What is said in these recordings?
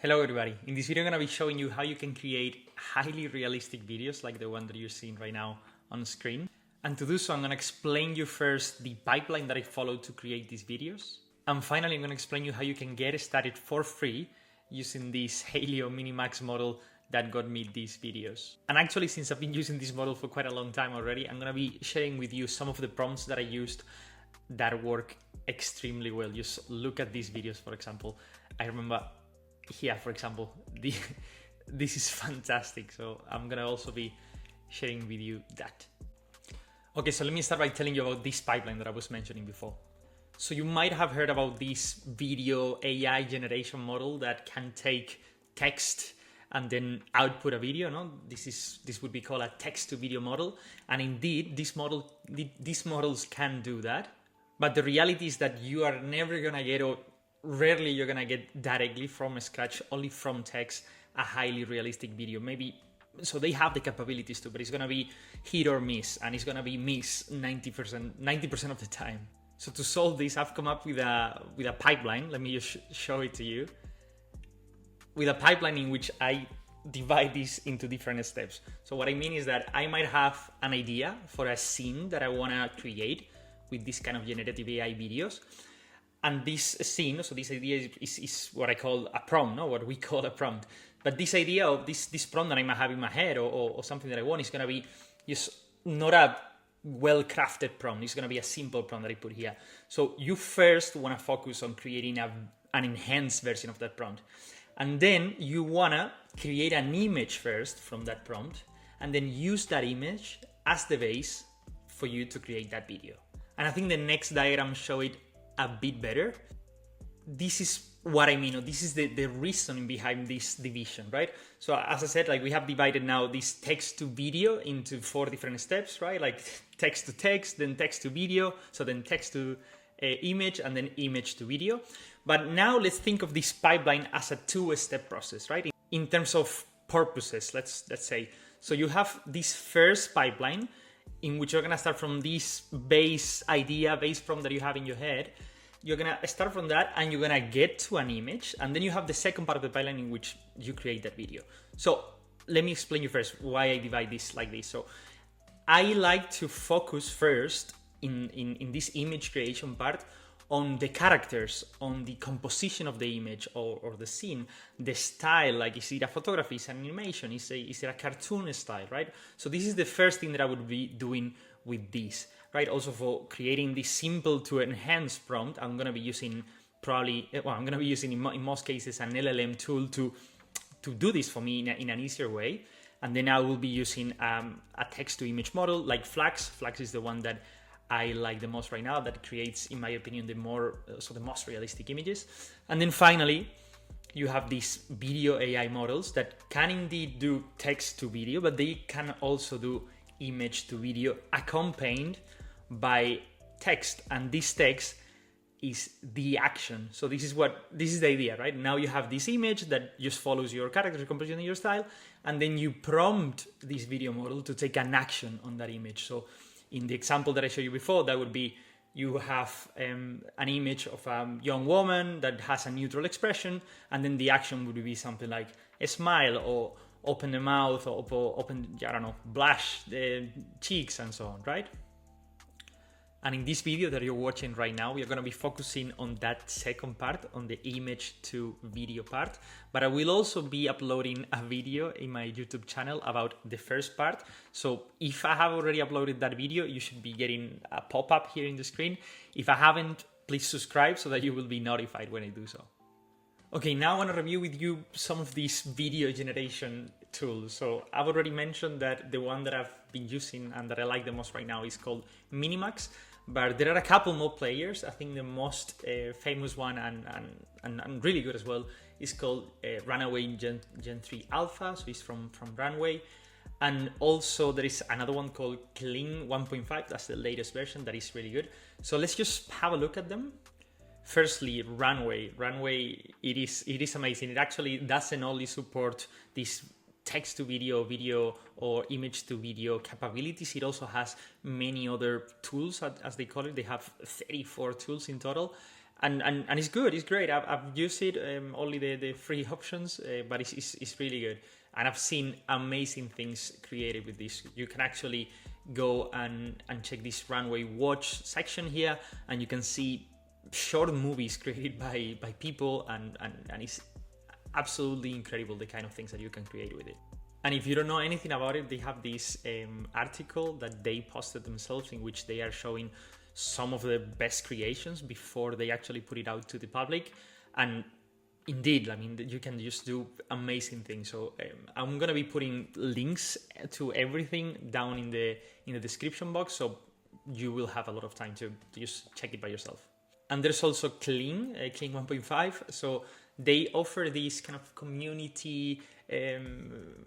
Hello everybody, in this video I'm going to be showing you how you can create highly realistic videos like the one that you're seeing right now on screen. And to do so I'm going to explain you first the pipeline that I followed to create these videos. And finally I'm going to explain you how you can get started for free using this Hailou Minimax model that got me these videos. And actually, since I've been using this model for quite a long time already, I'm going to be sharing with you some of the prompts that I used that work extremely well. Just look at these videos, for example. I remember here, for example, this is fantastic. So I'm gonna also be sharing with you that. Okay, so let me start by telling you about this pipeline that I was mentioning before. So you might have heard about this video AI generation model that can take text and then output a video. No, this would be called a text to video model. And indeed, these models can do that. But the reality is that you are never gonna get, or rarely you're gonna get directly from scratch, only from text, a highly realistic video. Maybe, so they have the capabilities to, but it's gonna be hit or miss, and it's gonna be miss 90% of the time. So to solve this, I've come up with a pipeline. Let me just show it to you. With a pipeline in which I divide this into different steps. So what I mean is that I might have an idea for a scene that I wanna create with this kind of generative AI videos. And this scene, so this idea is what I call a prompt, no? What we call a prompt. But this idea of this prompt that I might have in my head or something that I want is going to be just not a well-crafted prompt. It's going to be a simple prompt that I put here. So you first want to focus on creating an enhanced version of that prompt. And then you want to create an image first from that prompt and then use that image as the base for you to create that video. And I think the next diagram show it a bit better. This is what I mean, or this is the reasoning behind this division, right? So as I said, like we have divided now this text to video into 4 different steps, right? Like text to text, then text to video, so then text to image, and then image to video. But now let's think of this pipeline as a 2-step process, right? In terms of purposes, let's say. So you have this first pipeline in which you're gonna start from this base idea, base prompt that you have in your head. You're gonna start from that and you're gonna get to an image, and then you have the second part of the pipeline in which you create that video. So let me explain you first why I divide this like this. So I like to focus first in this image creation part on the characters, on the composition of the image or the scene, the style, like is it a photography, is it an animation, is it a cartoon style, right? So this is the first thing that I would be doing with this, right? Also for creating this simple to enhance prompt, I'm gonna be using in most cases an LLM tool to do this for me in an easier way. And then I will be using a text to image model like Flux. Flux is the one that I like the most right now, that creates, in my opinion, the most realistic images. And then finally, you have these video AI models that can indeed do text to video, but they can also do image to video accompanied by text. And this text is the action. So this is the idea, right? Now you have this image that just follows your character composition and your style, and then you prompt this video model to take an action on that image. So in the example that I showed you before, that would be you have an image of a young woman that has a neutral expression, and then the action would be something like a smile or open the mouth or open, I don't know, blush the cheeks and so on, right? And in this video that you're watching right now, we are going to be focusing on that second part, on the image to video part. But I will also be uploading a video in my YouTube channel about the first part. So if I have already uploaded that video, you should be getting a pop-up here in the screen. If I haven't, please subscribe so that you will be notified when I do so. Okay, now I want to review with you some of these video generation tools. So I've already mentioned that the one that I've been using and that I like the most right now is called Minimax. But there are a couple more players. I think the most famous one and really good as well is called Runway Gen3 Alpha. So it's from Runway. And also there is another one called Kling 1.5. That's the latest version that is really good. So let's just have a look at them. Firstly, Runway, it is amazing. It actually doesn't only support this text to video, video or image to video capabilities. It also has many other tools, as they call it. They have 34 tools in total. And it's good, it's great. I've used it, only the free options, but it's really good. And I've seen amazing things created with this. You can actually go and check this Runway Watch section here, and you can see short movies created by people, and it's absolutely incredible the kind of things that you can create with it. And if you don't know anything about it, they have this article that they posted themselves in which they are showing some of the best creations before they actually put it out to the public. And indeed, I mean, you can just do amazing things. So I'm gonna be putting links to everything down in the description box, so you will have a lot of time to just check it by yourself. And there's also Kling, Kling 1.5. So they offer this kind of community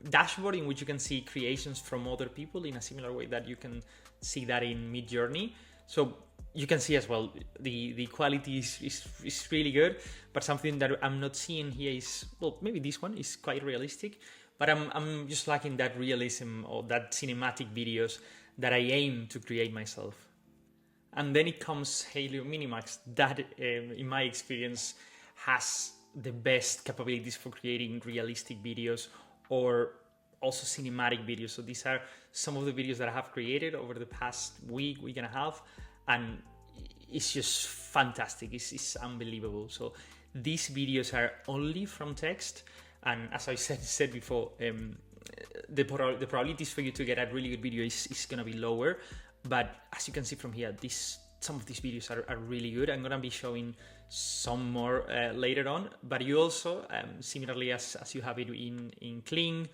dashboard in which you can see creations from other people in a similar way that you can see that in Midjourney. So you can see as well the quality is really good, but something that I'm not seeing here is, well, maybe this one is quite realistic, but I'm just lacking that realism or that cinematic videos that I aim to create myself. And then it comes Hailou Minimax, that in my experience has the best capabilities for creating realistic videos or also cinematic videos. So these are some of the videos that I have created over the past week and a half, and it's just fantastic. It's unbelievable. So these videos are only from text, and as I said before, the probabilities for you to get a really good video is gonna be lower. But as you can see from here, some of these videos are really good. I'm gonna be showing some more later on, but you also, similarly as you have it in Kling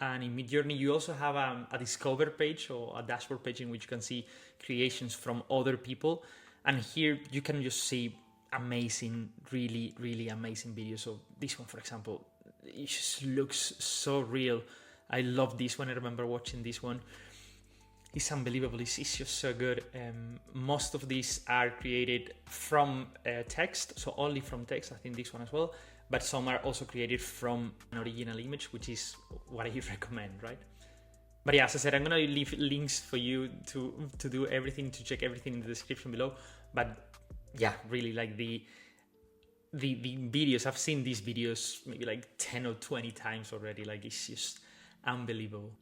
and in Midjourney, you also have a discover page or a dashboard page in which you can see creations from other people. And here you can just see amazing, really, really amazing videos. So this one, for example, it just looks so real. I love this one. I remember watching this one. It's unbelievable. It's just so good. Most of these are created from text, so only from text. I think this one as well, but some are also created from an original image, which is what I recommend, right? But yeah, as I said, I'm gonna leave links for you to do everything, to check everything in the description below. But yeah, really, like the videos, I've seen these videos maybe like 10 or 20 times already. Like, it's just unbelievable.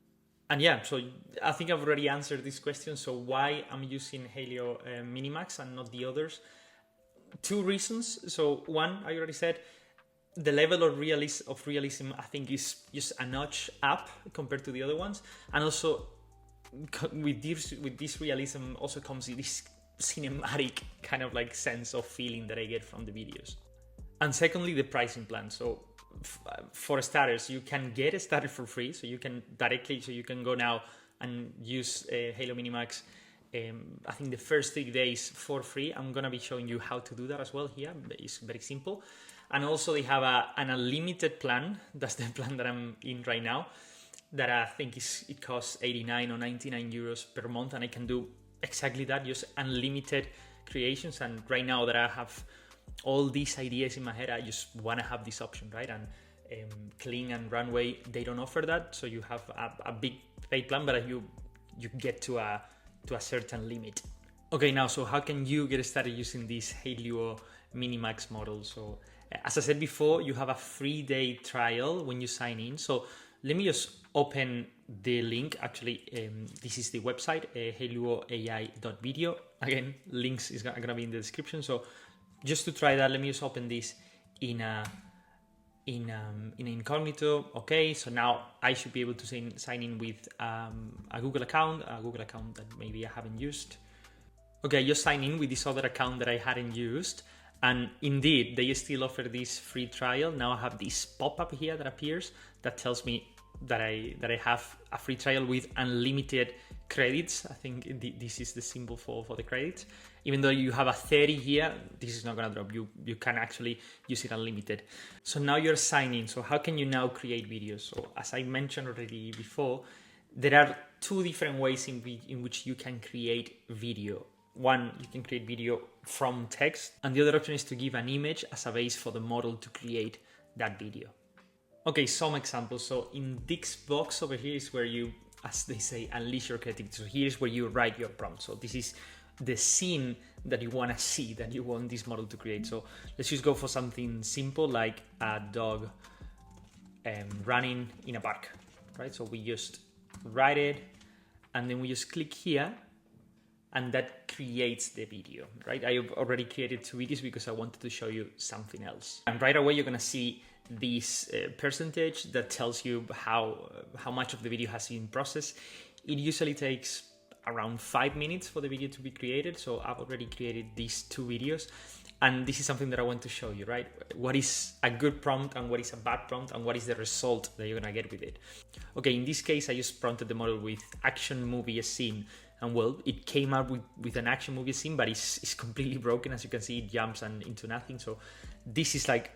And yeah, so I think I've already answered this question. So why I'm using Hailou Minimax and not the others? Two reasons. So one, I already said, the level of realism I think is just a notch up compared to the other ones. And also with this realism also comes this cinematic kind of like sense of feeling that I get from the videos. And secondly, the pricing plan. So for starters, you can get started for free, so you can go now and use Hailou Minimax. I think the first 3 days for free. I'm gonna be showing you how to do that as well here. It's very simple. And also they have an unlimited plan. That's the plan that I'm in right now, that I think it costs 89 or 99 euros per month, and I can do exactly that, just unlimited creations. And right now that I have all these ideas in my head, I just want to have this option, right? And Kling and Runway, they don't offer that, so you have a big paid plan, but you get to a certain limit. Okay, now, so how can you get started using this Hailou Minimax model? So as I said before, you have a 3-day trial when you sign in. So let me just open the link. Actually, this is the website, hailouai.video. Again, links is gonna be in the description. So just to try that, let me just open this in incognito. Okay, so now I should be able to sign in with a Google account that maybe I haven't used. Okay, I just sign in with this other account that I hadn't used, and indeed they still offer this free trial. Now I have this pop-up here that appears that tells me that I have a free trial with unlimited credits. I think this is the symbol for the credits. Even though you have a 30 here, this is not gonna drop. You can actually use it unlimited. So now you're signing. So how can you now create videos? So as I mentioned already before, there are two different ways in which you can create video. One, you can create video from text, and the other option is to give an image as a base for the model to create that video. Okay, some examples. So in this box over here is where you, as they say, unleash your creativity. So here's where you write your prompt. So this is the scene that you want to see, that you want this model to create. So let's just go for something simple like a dog running in a park, right? So we just write it and then we just click here and that creates the video, right? I have already created 2 videos because I wanted to show you something else. And right away, you're gonna see this percentage that tells you how much of the video has been processed. It usually takes around 5 minutes for the video to be created. So I've already created these 2 videos. And this is something that I want to show you, right? What is a good prompt and what is a bad prompt and what is the result that you're gonna get with it. Okay, in this case, I just prompted the model with action movie scene. And well, it came out with an action movie scene, but it's completely broken. As you can see, it jumps into nothing. So this is like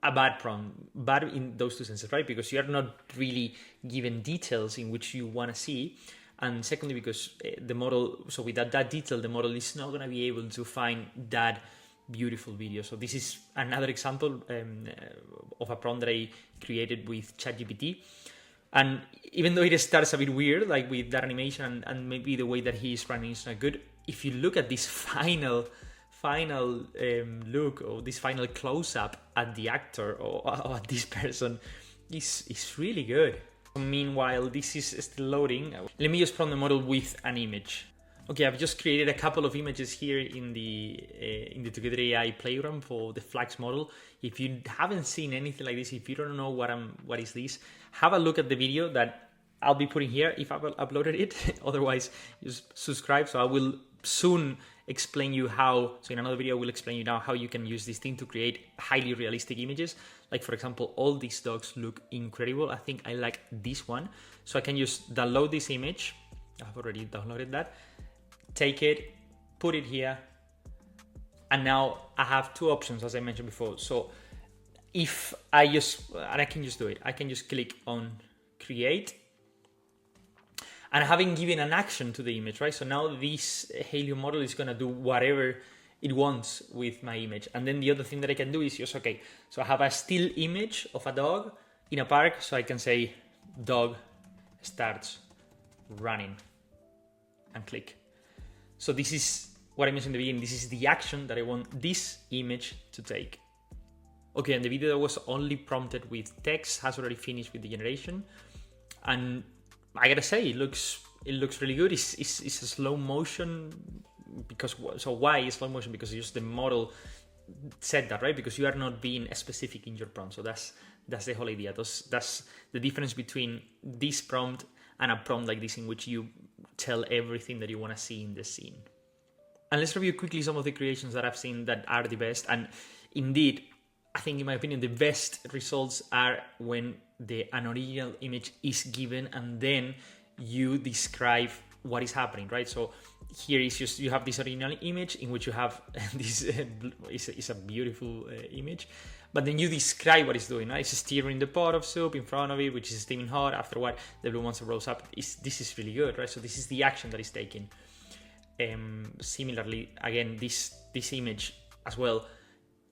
a bad prompt, bad in those 2 senses, right? Because you are not really given details in which you want to see. And secondly, because the model, so without that detail, the model is not going to be able to find that beautiful video. So this is another example of a prompt that I created with ChatGPT. And even though it starts a bit weird, like with that animation and maybe the way that he is running is not good, if you look at this final look or this final close-up at the actor or at this person, it's really good. Meanwhile, this is still loading. Let me just prompt the model with an image. Okay, I've just created a couple of images here in the Tutoria AI playground for the Flags model. If you haven't seen anything like this, if you don't know what is this, have a look at the video that I'll be putting here if I've uploaded it. Otherwise, just subscribe. So I will soon explain you how, so in another video, I will explain you now how you can use this thing to create highly realistic images. Like for example, all these dogs look incredible. I think I like this one. So I can just download this image. I've already downloaded that. Take it, put it here, and now I have 2 options as I mentioned before. So if I can just do it, I can just click on create, and having given an action to the image, right? So now this Hailou model is gonna do whatever it wants with my image. And then the other thing that I can do is just, okay, so I have a still image of a dog in a park, so I can say dog starts running and click. So this is what I mentioned in the beginning. This is the action that I want this image to take. Okay, and the video that was only prompted with text has already finished with the generation. And I gotta say, it looks really good. It's a slow motion because, so why is slow motion? Because just the model said that, right? Because you are not being specific in your prompt. So that's the whole idea. That's the difference between this prompt and a prompt like this in which you tell everything that you want to see in the scene. And let's review quickly some of the creations that I've seen that are the best. And indeed, I think in my opinion, the best results are when an original image is given and then you describe what is happening, right? So here is just, you have this original image in which you have this, it's a beautiful image, but then you describe what it's doing, right? It's stirring the pot of soup in front of it, which is steaming hot. After what, the blue monster rolls up. This is really good, right? So this is the action that is taken. Similarly, again, this image as well,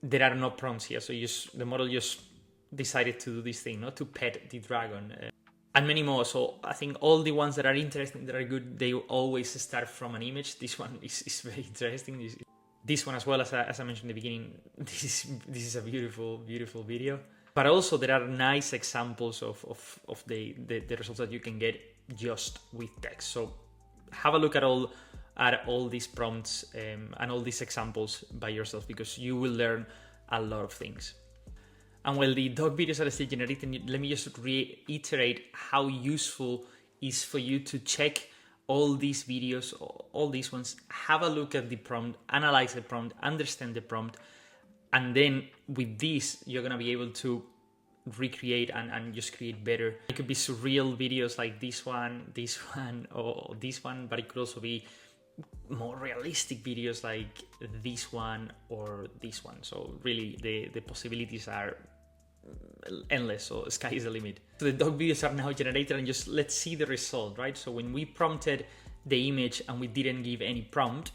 there are no prompts here. So the model just decided to do this thing, not to pet the dragon. And many more. So I think all the ones that are interesting, that are good, they always start from an image. This one is very interesting. This one as well, as I mentioned in the beginning, this is a beautiful, beautiful video. But also there are nice examples of the results that you can get just with text. So have a look at all these prompts and all these examples by yourself, because you will learn a lot of things. And while the dog videos are still generating, let me just reiterate how useful it is for you to check all these videos, all these ones, have a look at the prompt, analyze the prompt, understand the prompt, and then with this, you're gonna be able to recreate and just create better. It could be surreal videos like this one, or this one, but it could also be more realistic videos like this one or this one. So really the possibilities are endless, so sky is the limit. So the dog videos are now generated, and just let's see the result, right? So when we prompted the image and we didn't give any prompt,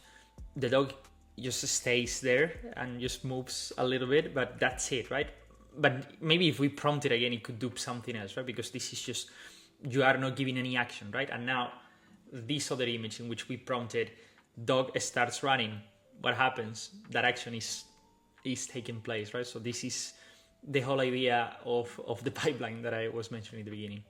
the dog just stays there and just moves a little bit, but that's it, right? But maybe if we prompt it again, it could do something else, right? Because this is just, you are not giving any action, right? And now this other image in which we prompted dog starts running, what happens? That action is taking place, right? So this is the whole idea of the pipeline that I was mentioning at the beginning.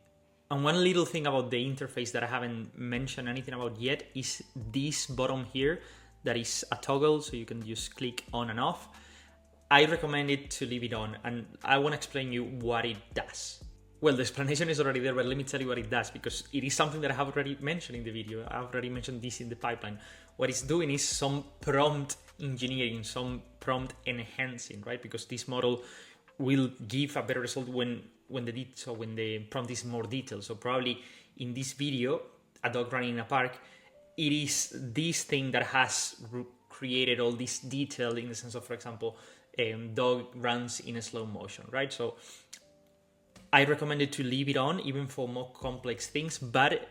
And one little thing about the interface that I haven't mentioned anything about yet is this button here that is a toggle, so you can just click on and off. I recommend it to leave it on, and I want to explain you what it does. Well, the explanation is already there, but let me tell you what it does, because it is something that I have already mentioned in the video. I've already mentioned this in the pipeline. What it's doing is some prompt engineering, some prompt enhancing, right? Because this model will give a better result when the prompt is more detailed. So probably in this video, a dog running in a park, it is this thing that has created all this detail in the sense of, for example, dog runs in a slow motion, right? So I recommend it to leave it on even for more complex things, but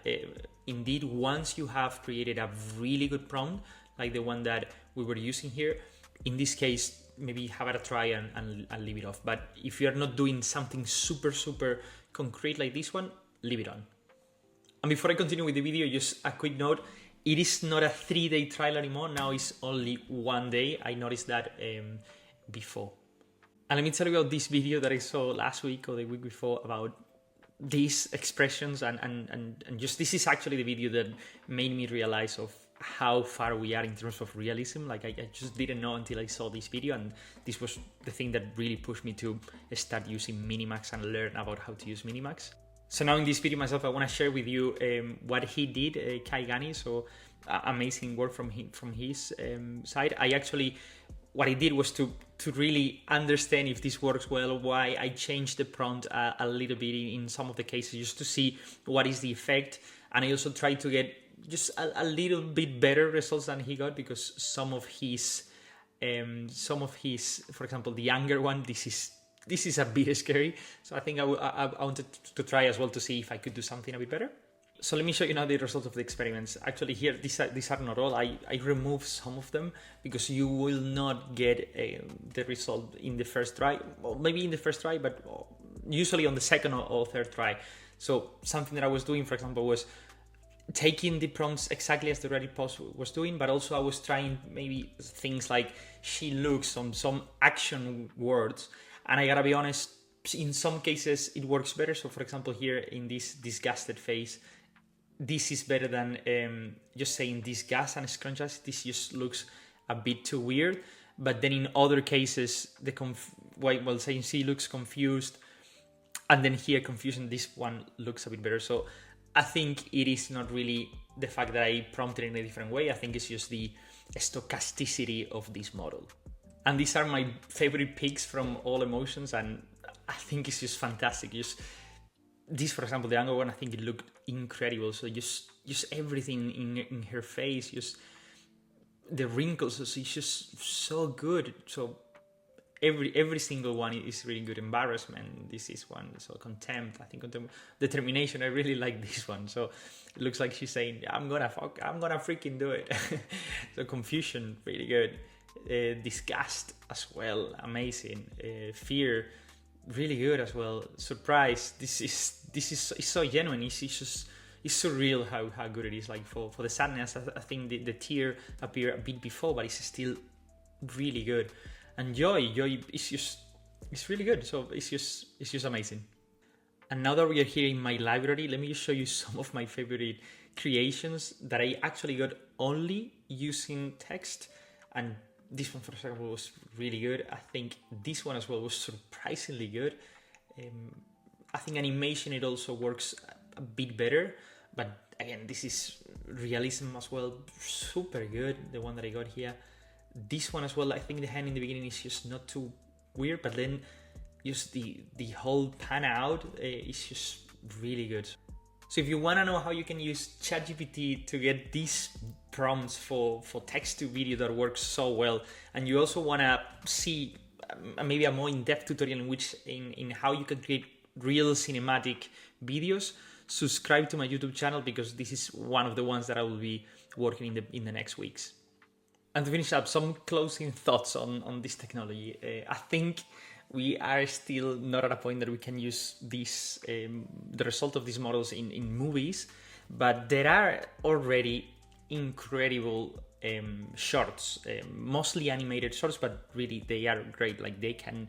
indeed, once you have created a really good prompt, like the one that we were using here, in this case, maybe have a try and leave it off. But if you're not doing something super concrete like this one, leave it on. And before I continue with the video, just a quick note, it is not a 3-day trial anymore. Now it's only 1 day. I noticed that before. And let me tell you about this video that I saw last week or the week before about these expressions and just this is actually the video that made me realize of how far we are in terms of realism. Like I just didn't know until I saw this video, and this was the thing that really pushed me to start using Minimax and learn about how to use Minimax. So now in this video myself, I want to share with you what he did, Kai Gani. So amazing work from his side. What I did was to really understand if this works well, why I changed the prompt a little bit in some of the cases just to see what is the effect. And I also tried to get just a little bit better results than he got, because some of his, for example, the anger one, this is a bit scary. So I think I wanted to try as well to see if I could do something a bit better. So let me show you now the results of the experiments. Actually here, these are not all. I removed some of them because you will not get the result in the first try. Well, maybe in the first try, but usually on the second or third try. So something that I was doing, for example, was taking the prompts exactly as the Reddit post was doing, but also I was trying maybe things like she looks on some action words. And I gotta be honest, in some cases it works better. So for example, here in this disgusted face, this is better than just saying disgust and scrunches. This just looks a bit too weird. But then in other cases, while saying she looks confused, and then here confusion, this one looks a bit better. So I think it is not really the fact that I prompted in a different way. I think it's just the stochasticity of this model. And these are my favorite picks from all emotions, and I think it's just fantastic. Just this, for example, the anger one, I think it looked incredible. So just everything in her face, just the wrinkles, so it's just so good. So every single one is really good. Embarrassment, this is one. So contempt, I think contempt. Determination, I really like this one. So it looks like she's saying, I'm gonna freaking do it. So confusion, really good. Disgust as well, amazing. Fear, really good as well. Surprise, this is so genuine. It's so real how good it is. Like for the sadness, I think the tear appeared a bit before, but it's still really good. And joy it's really good. So it's just amazing. And now that we are here in my library, let me just show you some of my favorite creations that I actually got only using text. And this one, for example, was really good. I think this one as well was surprisingly good. I think animation, it also works a bit better. But again, this is realism as well. Super good, the one that I got here. This one as well, I think the hand in the beginning is just not too weird, but then just the whole pan out is just really good. So if you want to know how you can use ChatGPT to get these prompts for text to video that works so well, and you also want to see maybe a more in-depth tutorial in how you can create real cinematic videos, subscribe to my YouTube channel, because this is one of the ones that I will be working in the next weeks. And to finish up, some closing thoughts on this technology. I think we are still not at a point that we can use this, the result of these models in movies, but there are already incredible shorts, mostly animated shorts, but really they are great. Like they can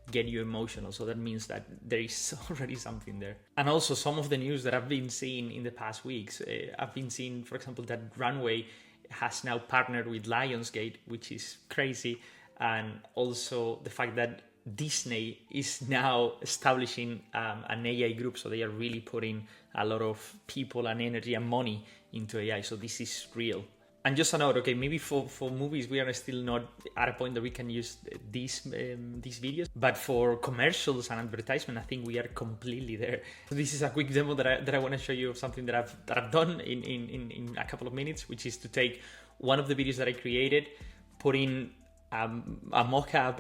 get you emotional. So that means that there is already something there. And also some of the news that I've been seeing in the past weeks, I've been seeing, for example, that Runway has now partnered with Lionsgate, which is crazy. And also the fact that Disney is now establishing an AI group. So they are really putting a lot of people and energy and money into AI. So this is real. And just a note, okay, maybe for movies, we are still not at a point that we can use these videos. But for commercials and advertisement, I think we are completely there. So this is a quick demo that I want to show you of something that I've done in a couple of minutes, which is to take one of the videos that I created, put in a mock-up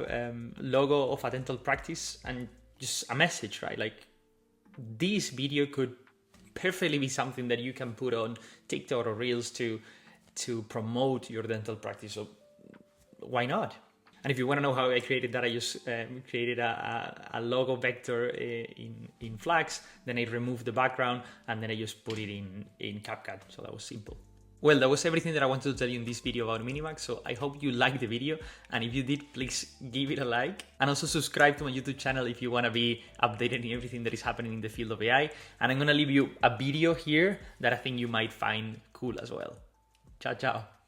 logo of a dental practice and just a message, right? Like this video could perfectly be something that you can put on TikTok or Reels to promote your dental practice. So why not? And if you want to know how I created that, I just created a logo vector in Flax, then I removed the background, and then I just put it in CapCut. So that was simple. Well, that was everything that I wanted to tell you in this video about Minimax. So I hope you liked the video. And if you did, please give it a like. And also subscribe to my YouTube channel if you want to be updated in everything that is happening in the field of AI. And I'm going to leave you a video here that I think you might find cool as well. Ciao, ciao.